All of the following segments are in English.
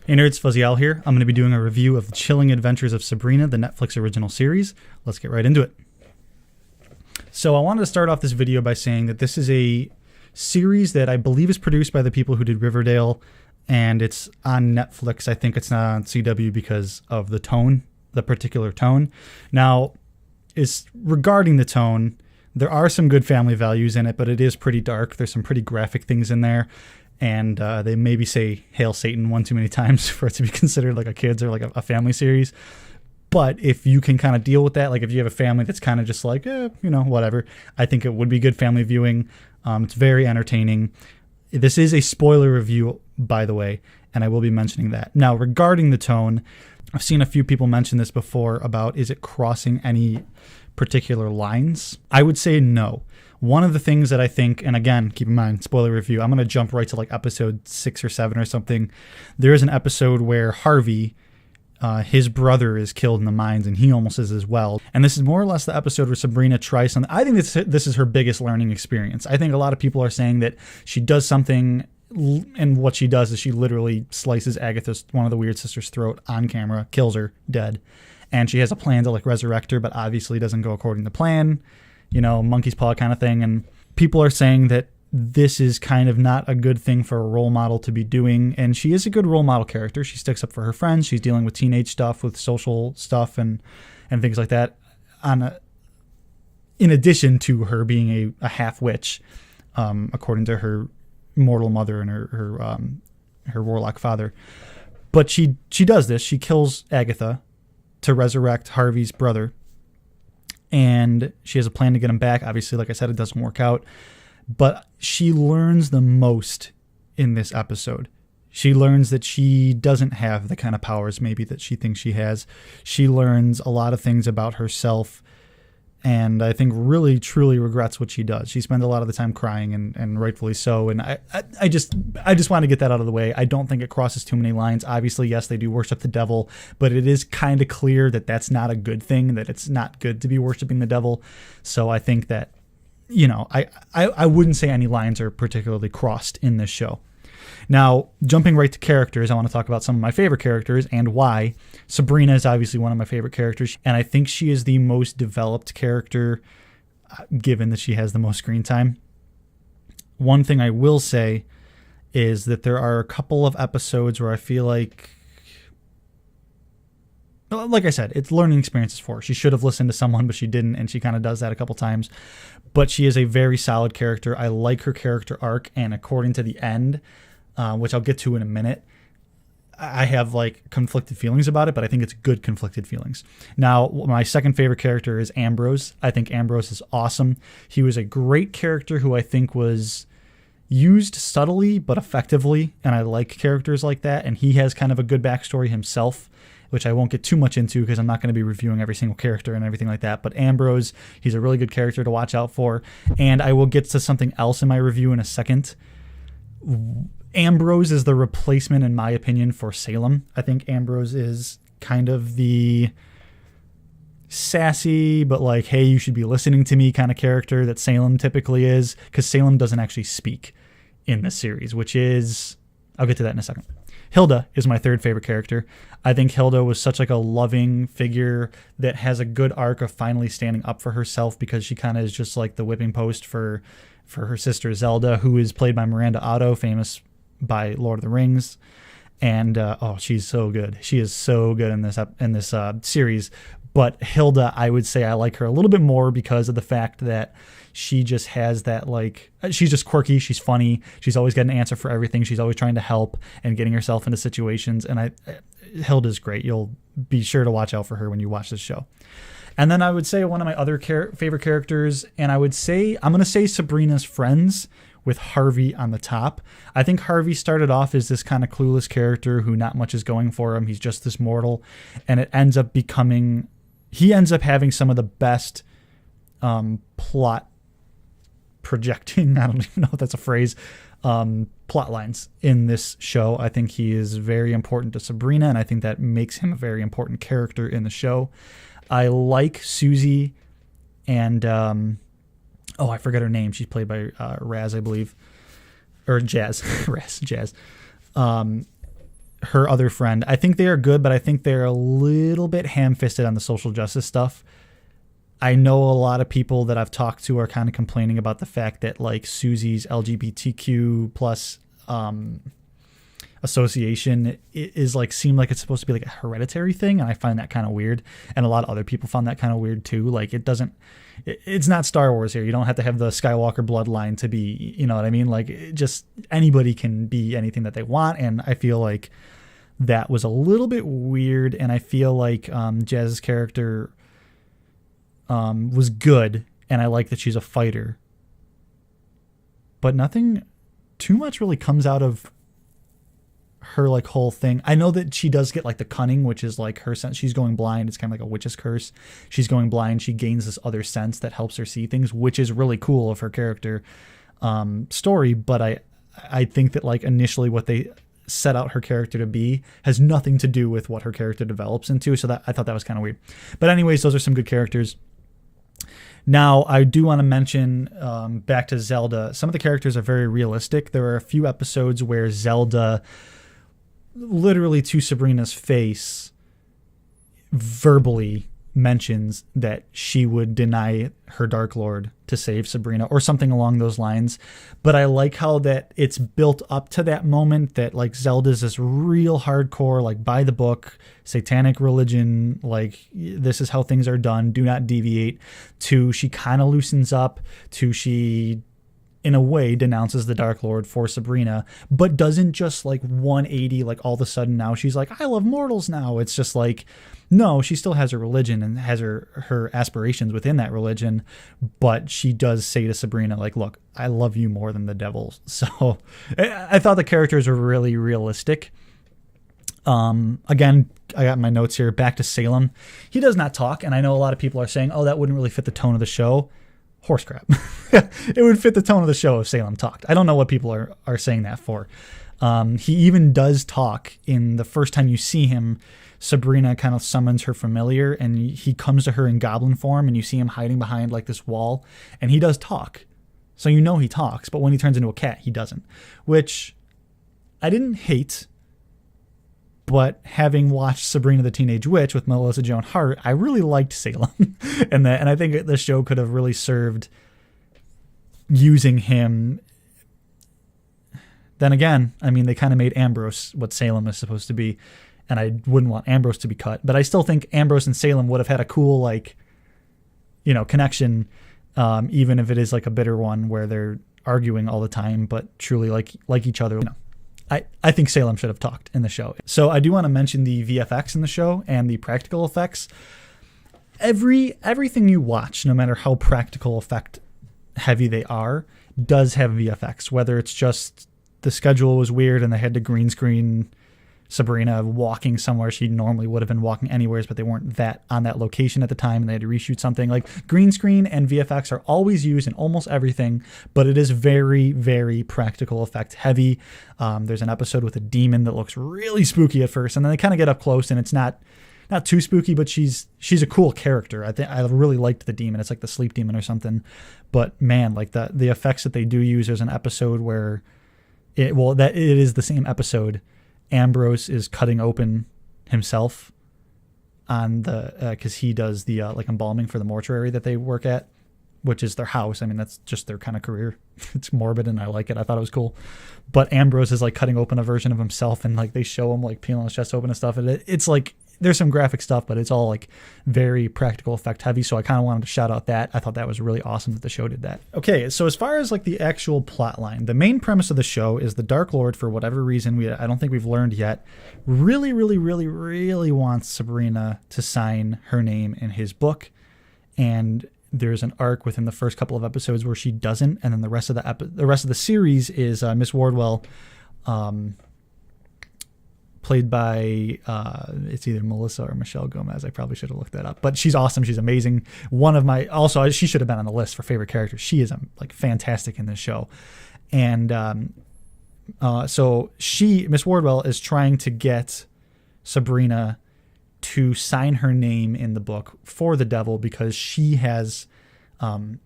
Hey nerds, Fuzzy Al here. I'm going to be doing a review of The Chilling Adventures of Sabrina, the Netflix original series. Let's get right into it. So I wanted to start off this video by saying that this is a series that I believe is produced by the people who did Riverdale, and it's on Netflix. I think it's not on CW because of the tone, the particular tone. Now, regarding the tone, there are some good family values in it, but it is pretty dark. There's some pretty graphic things in there. And they maybe say Hail Satan one too many times for it to be considered like a kid's or like a family series. But if you can kind of deal with that, like if you have a family that's kind of just like, whatever, I think it would be good family viewing. It's very entertaining. This is a spoiler review, by the way, and I will be mentioning that. Now, regarding the tone, I've seen a few people mention this before about, is it crossing any particular lines? I would say no. One of the things that I think, and again, keep in mind, spoiler review, I'm going to jump right to like episode 6 or 7 or something. There is an episode where Harvey, his brother, is killed in the mines, and he almost is as well. And this is more or less the episode where Sabrina tries something. I think this is her biggest learning experience. I think a lot of people are saying that she does something, and what she does is she literally slices Agatha's, one of the weird sisters' throat on camera, kills her dead. And she has a plan to like resurrect her, but obviously doesn't go according to plan. Monkey's paw kind of thing. And people are saying that this is kind of not a good thing for a role model to be doing. And she is a good role model character. She sticks up for her friends. She's dealing with teenage stuff, with social stuff and things like that. In addition to her being a half witch, according to her mortal mother and her warlock father. But she does this. She kills Agatha to resurrect Harvey's brother. And she has a plan to get him back. Obviously, like I said, it doesn't work out. But she learns the most in this episode. She learns that she doesn't have the kind of powers maybe that she thinks she has. She learns a lot of things about herself, and I think really, truly regrets what she does. She spends a lot of the time crying, and rightfully so. And I just want to get that out of the way. I don't think it crosses too many lines. Obviously, yes, they do worship the devil, but it is kind of clear that that's not a good thing, that it's not good to be worshiping the devil. So I think that, I wouldn't say any lines are particularly crossed in this show. Now, jumping right to characters, I want to talk about some of my favorite characters and why. Sabrina is obviously one of my favorite characters, and I think she is the most developed character, given that she has the most screen time. One thing I will say is that there are a couple of episodes where I feel like I said, it's learning experiences for her. She should have listened to someone, but she didn't, and she kind of does that a couple times. But she is a very solid character. I like her character arc, and according to the end, which I'll get to in a minute, I have like conflicted feelings about it, but I think it's good conflicted feelings. Now, my second favorite character is Ambrose. I think Ambrose is awesome. He was a great character who I think was used subtly but effectively, and I like characters like that, and he has kind of a good backstory himself, which I won't get too much into because I'm not going to be reviewing every single character and everything like that. But Ambrose, he's a really good character to watch out for. And I will get to something else in my review in a second. Ambrose is the replacement, in my opinion, for Salem. I think Ambrose is kind of the sassy, but like, hey, you should be listening to me kind of character that Salem typically is, because Salem doesn't actually speak in this series, which is, I'll get to that in a second. Hilda is my third favorite character. I think Hilda was such like a loving figure that has a good arc of finally standing up for herself, because she kind of is just like the whipping post for her sister Zelda, who is played by Miranda Otto, famous by Lord of the Rings. And she's so good. She is so good in this series. But Hilda, I would say I like her a little bit more because of the fact that she just has that, like, she's just quirky. She's funny. She's always got an answer for everything. She's always trying to help and getting herself into situations. And Hilda's great. You'll be sure to watch out for her when you watch this show. And then I would say one of my other favorite characters, and I'm going to say Sabrina's friends, with Harvey on the top. I think Harvey started off as this kind of clueless character who not much is going for him. He's just this mortal. And it ends up he ends up having some of the best plot projecting, I don't even know if that's a phrase, plot lines in this show. I think he is very important to Sabrina, and I think that makes him a very important character in the show. I like Susie and I forget her name. She's played by Raz, I believe, or Jazz. Raz, Jazz. her other friend. I think they are good, but I think they're a little bit ham-fisted on the social justice stuff. I know a lot of people that I've talked to are kind of complaining about the fact that like Susie's LGBTQ plus association is like seemed like it's supposed to be like a hereditary thing, and I find that kind of weird. And a lot of other people found that kind of weird too. Like it's not Star Wars here. You don't have to have the Skywalker bloodline to be, you know what I mean? Like just anybody can be anything that they want, and I feel like that was a little bit weird. And I feel like Jazz's character was good, and I like that she's a fighter, but nothing too much really comes out of her like whole thing. I know that she does get like the cunning, which is like her sense. She's going blind. It's kind of like a witch's curse. She's going blind. She gains this other sense that helps her see things, which is really cool of her character story. But I think that like initially what they set out her character to be has nothing to do with what her character develops into. So that I thought that was kind of weird. But anyways, those are some good characters. Now, I do want to mention, back to Zelda, some of the characters are very realistic. There are a few episodes where Zelda, literally to Sabrina's face, verbally mentions that she would deny her Dark Lord to save Sabrina or something along those lines. But I like how that it's built up to that moment that like Zelda's this real hardcore, like by the book, satanic religion, like this is how things are done, do not deviate, to she kind of loosens up, to she in a way denounces the Dark Lord for Sabrina, but doesn't just like 180, like all of a sudden now she's like, I love mortals now. It's just like, no, she still has her religion and has her aspirations within that religion, but she does say to Sabrina, like, look, I love you more than the devil. So I thought the characters were really realistic. Again, I got my notes here. Back to Salem. He does not talk, and I know a lot of people are saying, oh, that wouldn't really fit the tone of the show. Horse crap. It would fit the tone of the show if Salem talked. I don't know what people are saying that for. He even does talk in the first time you see him. Sabrina kind of summons her familiar, and he comes to her in goblin form, and you see him hiding behind like this wall, and he does talk. So you know he talks, but when he turns into a cat, he doesn't, which I didn't hate. But having watched Sabrina the Teenage Witch with Melissa Joan Hart, I really liked Salem. and I think the show could have really served using him. Then again, I mean, they kind of made Ambrose what Salem is supposed to be, and I wouldn't want Ambrose to be cut. But I still think Ambrose and Salem would have had a cool, like, you know, connection, even if it is like a bitter one where they're arguing all the time, but truly like each other. You know. I think Salem should have talked in the show. So I do want to mention the VFX in the show and the practical effects. Everything you watch, no matter how practical effect heavy they are, does have VFX. Whether it's just the schedule was weird and they had to green screen Sabrina walking somewhere she normally would have been walking anywhere, but they weren't on that location at the time and they had to reshoot something. Like green screen and VFX are always used in almost everything, but it is very, very practical effect heavy. There's an episode with a demon that looks really spooky at first, and then they kind of get up close and it's not too spooky, but she's a cool character. I really liked the demon. It's like the sleep demon or something. But man, like the effects that they do use, there's an episode where it is the same episode. Ambrose is cutting open himself on the because he does the like embalming for the mortuary that they work at, which is their house. I mean, that's just their kind of career. It's morbid and I like it. I thought it was cool. But Ambrose is like cutting open a version of himself, and like they show him like peeling his chest open and stuff. And it's like there's some graphic stuff, but it's all like very practical effect heavy. So I kind of wanted to shout out that. I thought that was really awesome that the show did that. Okay, so as far as like the actual plot line, the main premise of the show is the Dark Lord, for whatever reason, I don't think we've learned yet, really, really, really, really wants Sabrina to sign her name in his book. And there's an arc within the first couple of episodes where she doesn't, and then the rest of the series is Miss Wardwell, played by it's either Melissa or Michelle Gomez. I probably should have looked that up, but she's awesome. She's amazing. She should have been on the list for favorite characters. She is like fantastic in this show. And so Miss Wardwell is trying to get Sabrina to sign her name in the book for the devil, because she has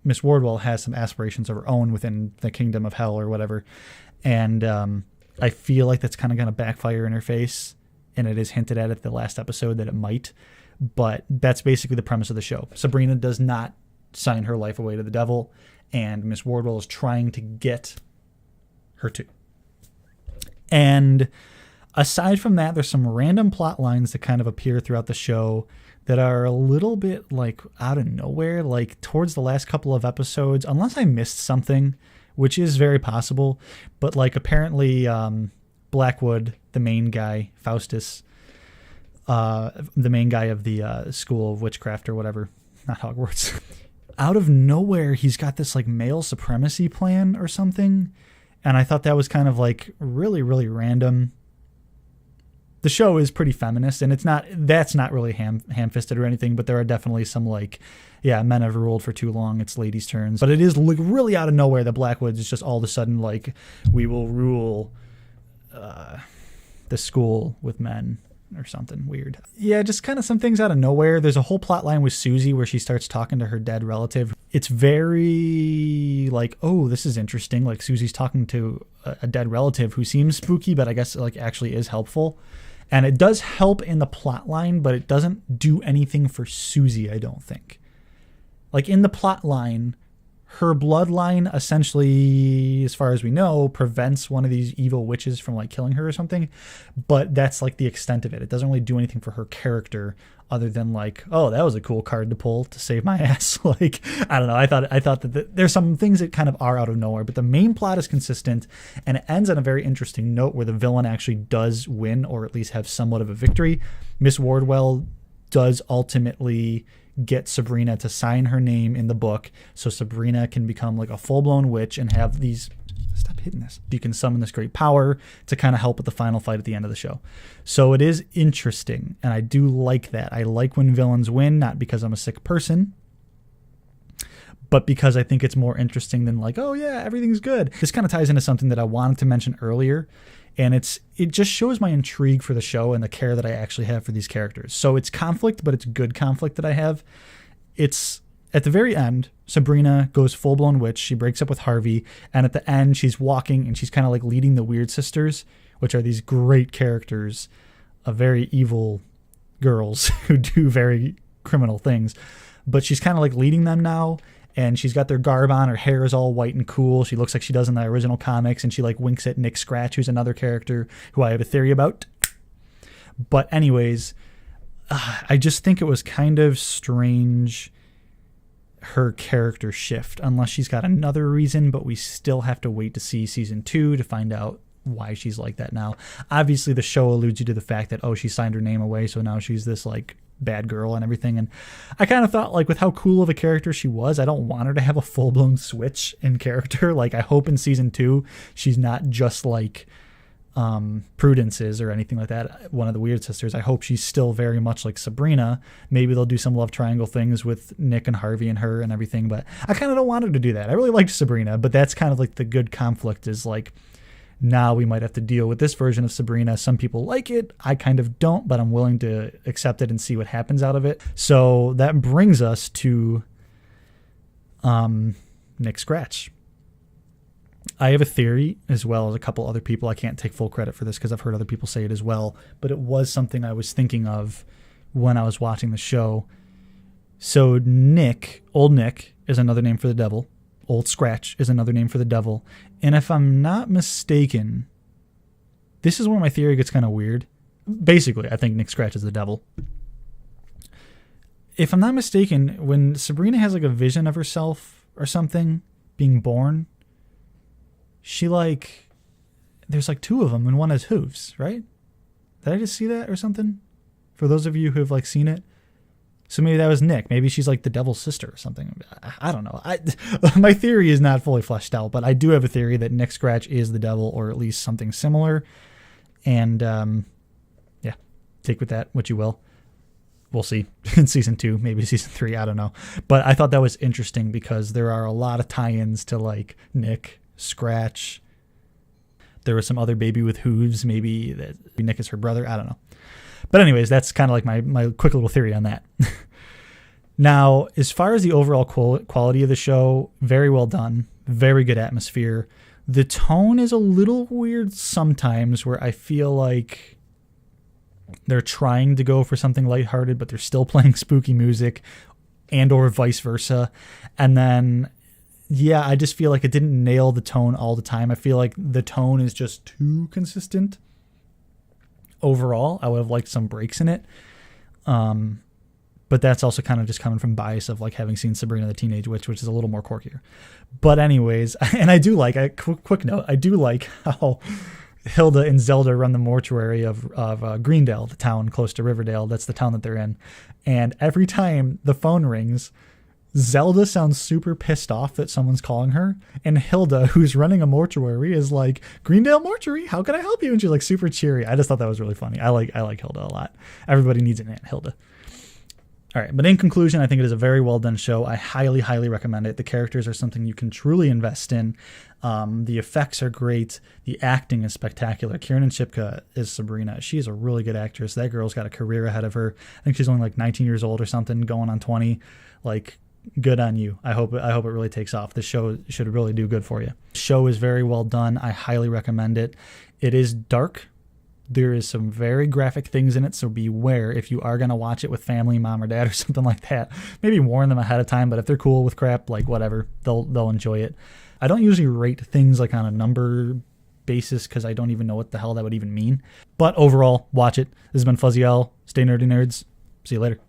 Miss Wardwell has some aspirations of her own within the kingdom of hell or whatever. And I feel like that's kind of going to backfire in her face, and it is hinted at the last episode that it might. But that's basically the premise of the show. Sabrina does not sign her life away to the devil, and Miss Wardwell is trying to get her to. And aside from that, there's some random plot lines that kind of appear throughout the show that are a little bit like out of nowhere, like towards the last couple of episodes, unless I missed something, which is very possible. But like apparently Blackwood, the main guy, Faustus, the main guy of the School of Witchcraft or whatever, not Hogwarts, out of nowhere, he's got this like male supremacy plan or something. And I thought that was kind of like really, really random. The show is pretty feminist, and that's not really ham-fisted or anything, but there are definitely some like, yeah, men have ruled for too long, it's ladies' turns. But it is like really out of nowhere that Blackwood is just all of a sudden like, we will rule the school with men or something weird. Yeah, just kind of some things out of nowhere. There's a whole plot line with Susie where she starts talking to her dead relative. It's very like, oh, this is interesting. Like Susie's talking to a dead relative who seems spooky, but I guess like actually is helpful. And it does help in the plot line, but it doesn't do anything for Susie, I don't think. Like in the plot line, her bloodline essentially, as far as we know, prevents one of these evil witches from like killing her or something. But that's like the extent of it. It doesn't really do anything for her character other than like, oh, that was a cool card to pull to save my ass. Like, I don't know. I thought that there's some things that kind of are out of nowhere, but the main plot is consistent, and it ends on a very interesting note where the villain actually does win, or at least have somewhat of a victory. Miss Wardwell does ultimately get Sabrina to sign her name in the book, so Sabrina can become like a full-blown witch and have these... Stop hitting this. You can summon this great power to kind of help with the final fight at the end of the show. So it is interesting, and I do like that. I like when villains win, not because I'm a sick person, but because I think it's more interesting than like, oh yeah, everything's good. This kind of ties into something that I wanted to mention earlier, and it just shows my intrigue for the show and the care that I actually have for these characters. So it's conflict, but it's good conflict that I have. It's at the very end, Sabrina goes full-blown witch. She breaks up with Harvey, and at the end, she's walking, and she's kind of like leading the Weird Sisters, which are these great characters of very evil girls who do very criminal things. But she's kind of like leading them now, and she's got their garb on. Her hair is all white and cool. She looks like she does in the original comics, and she like winks at Nick Scratch, who's another character who I have a theory about. But anyways, I just think it was kind of strange, her character shift, unless she's got another reason, but we still have to wait to see season 2 to find out why she's like that now. Obviously the show alludes you to the fact that, oh, she signed her name away, so now she's this like bad girl and everything. And I kind of thought, like, with how cool of a character she was, I don't want her to have a full-blown switch in character. Like, I hope in season 2 she's not just like Prudence is or anything like that, one of the Weird Sisters. I hope she's still very much like Sabrina. Maybe they'll do some love triangle things with Nick and Harvey and her and everything, but I kind of don't want her to do that. I really liked Sabrina, but that's kind of like the good conflict, is like, now we might have to deal with this version of Sabrina. Some people like it, I kind of don't, but I'm willing to accept it and see what happens out of it. So that brings us to Nick Scratch. I have a theory, as well as a couple other people. I can't take full credit for this because I've heard other people say it as well, but it was something I was thinking of when I was watching the show. So Nick, Old Nick, is another name for the devil. Old Scratch is another name for the devil. And if I'm not mistaken, this is where my theory gets kind of weird. Basically, I think Nick Scratch is the devil. If I'm not mistaken, when Sabrina has like a vision of herself or something being born, she like, there's like two of them and one has hooves, right? Did I just see that or something? For those of you who have like seen it. So maybe that was Nick. Maybe she's like the devil's sister or something. I don't know. My theory is not fully fleshed out, but I do have a theory that Nick Scratch is the devil, or at least something similar. And yeah, take with that what you will. We'll see in season 2, maybe season 3. I don't know. But I thought that was interesting because there are a lot of tie-ins to like Nick, Scratch. There was some other baby with hooves. Maybe that Nick is her brother. I don't know. But anyways, that's kind of like my quick little theory on that. Now, as far as the overall quality of the show, very well done. Very good atmosphere. The tone is a little weird sometimes, where I feel like they're trying to go for something lighthearted, but they're still playing spooky music, and or vice versa. And then, yeah, I just feel like it didn't nail the tone all the time. I feel like the tone is just too consistent. Overall, I would have liked some breaks in it. But that's also kind of just coming from bias of like having seen Sabrina the Teenage Witch, which is a little more quirkier. But anyways, and I do like, a quick note, I do like how Hilda and Zelda run the mortuary of Greendale, the town close to Riverdale. That's the town that they're in. And every time the phone rings, Zelda sounds super pissed off that someone's calling her, and Hilda, who's running a mortuary, is like, "Greendale Mortuary, how can I help you?" And she's like super cheery. I just thought that was really funny. I like Hilda a lot. Everybody needs an Aunt Hilda. All right, but in conclusion, I think it is a very well done show. I highly, highly recommend it. The characters are something you can truly invest in. The effects are great. The acting is spectacular. Kiernan Shipka is Sabrina. She's a really good actress. That girl's got a career ahead of her. I think she's only like 19 years old or something, going on 20. Like, good on you. I hope it really takes off. This show should really do good for you. The show is very well done. I highly recommend it. It is dark. There is some very graphic things in it, so beware if you are going to watch it with family, mom or dad or something like that. Maybe warn them ahead of time, but if they're cool with crap, like whatever, they'll enjoy it. I don't usually rate things like on a number basis because I don't even know what the hell that would even mean. But overall, watch it. This has been Fuzzy L. Stay nerdy, nerds. See you later.